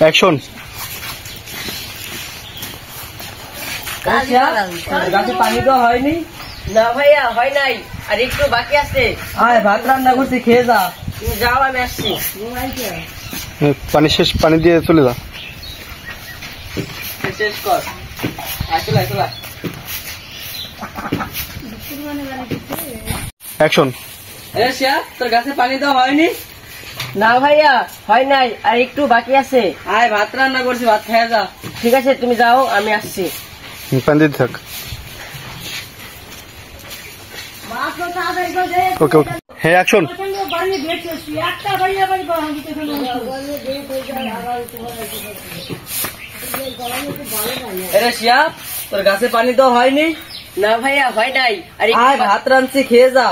Action. গাছে পানি তো হয়নি? না ভাইয়া, হয় নাই, আর একটু বাকি আছে। আয় ভাত রান্না করছি, খেয়ে যা। তুমি যাও, আমি আসছি। পানি শেষ, পানি দিয়ে চলে যা। শেষ কর। চলে চলে। অ্যাকশন। শিয়া, তোর গাছে পানি তো হয়নি? না ভাইয়া, হয় নাই, আর একটু বাকি আছে। আয় ভাত রান্না করছি, ভাত খেয়ে যা। ঠিক আছে, তুমি যাও, আমি আসছি। পানি দিতে থাক। ওকে ওকে, হ্যাঁ অ্যাকশন। শিয়া, তোর গাছে পানি তো হয়নি? না ভাইয়া, হয় নাই, আর আয় ভাত রাঁধছি, খেয়ে যা।